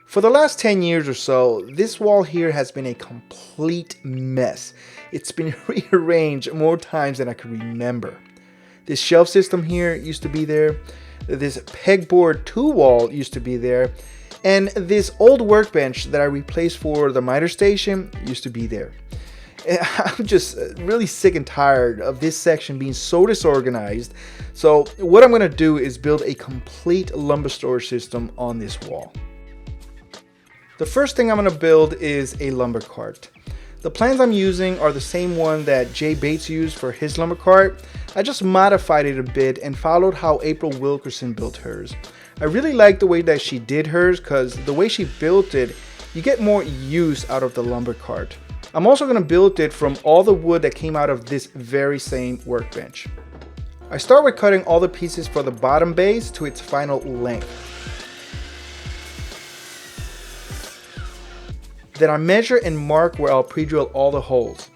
For the last 10 years or so, this wall here has been a complete mess. It's been rearranged more times than I can remember. This shelf system here used to be there. This pegboard 2 wall used to be there. And this old workbench that I replaced for the miter station used to be there. I'm just really sick and tired of this section being so disorganized. So what I'm going to do is build a complete lumber storage system on this wall. The first thing I'm going to build is a lumber cart. The plans I'm using are the same one that Jay Bates used for his lumber cart. I just modified it a bit and followed how April Wilkerson built hers. I really like the way that she did hers because the way she built it, you get more use out of the lumber cart. I'm also going to build it from all the wood that came out of this very same workbench. I start with cutting all the pieces for the bottom base to its final length. Then I measure and mark where I'll pre-drill all the holes.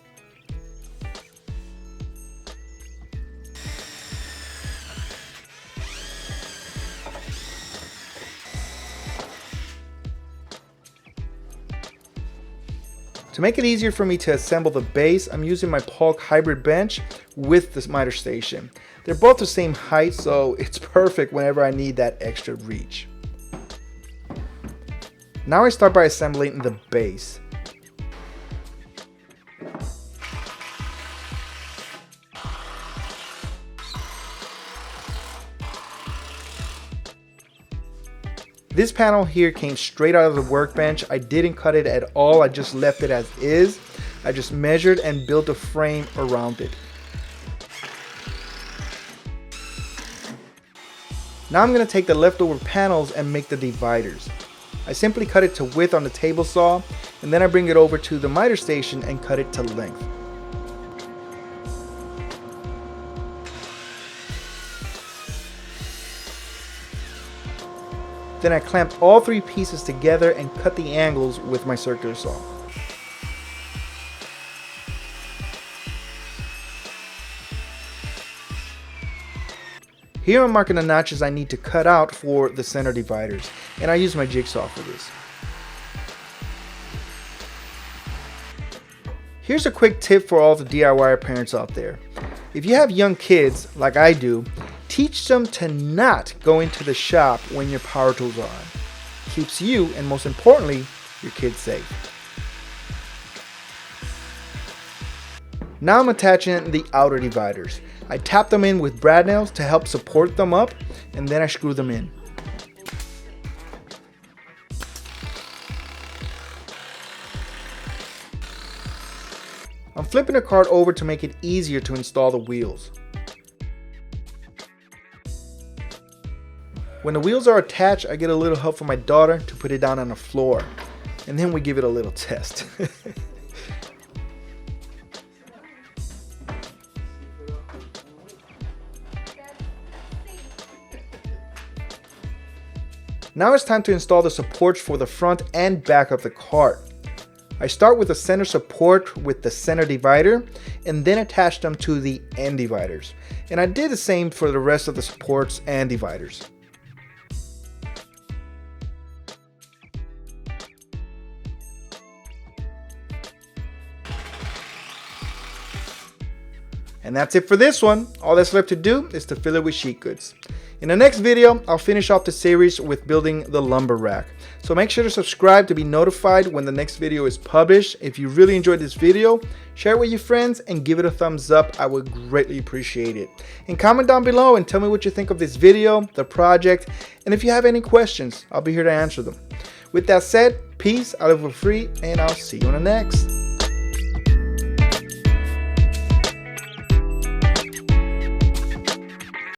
To make it easier for me to assemble the base, I'm using my Polk hybrid bench with this miter station. They're both the same height, so it's perfect whenever I need that extra reach. Now I start by assembling the base. This panel here came straight out of the workbench. I didn't cut it at all, I just left it as is. I just measured and built a frame around it. Now I'm going to take the leftover panels and make the dividers. I simply cut it to width on the table saw, and then I bring it over to the miter station and cut it to length. Then I clamped all 3 pieces together and cut the angles with my circular saw. Here I'm marking the notches I need to cut out for the center dividers, and I use my jigsaw for this. Here's a quick tip for all the DIY parents out there. If you have young kids, like I do, teach them to not go into the shop when your power tools are on. Keeps you, and most importantly, your kids safe. Now I'm attaching the outer dividers. I tap them in with brad nails to help support them up, and then I screw them in. I'm flipping the cart over to make it easier to install the wheels. When the wheels are attached, I get a little help from my daughter to put it down on the floor, and then we give it a little test. Now it's time to install the supports for the front and back of the cart. I start with the center support with the center divider and then attach them to the end dividers. And I did the same for the rest of the supports and dividers. And that's it for this one. All that's left to do is to fill it with sheet goods. In the next video, I'll finish off the series with building the lumber rack. So make sure to subscribe to be notified when the next video is published. If you really enjoyed this video, share it with your friends and give it a thumbs up. I would greatly appreciate it. And comment down below and tell me what you think of this video, the project, and if you have any questions, I'll be here to answer them. With that said, peace, I live for free, and I'll see you in the next.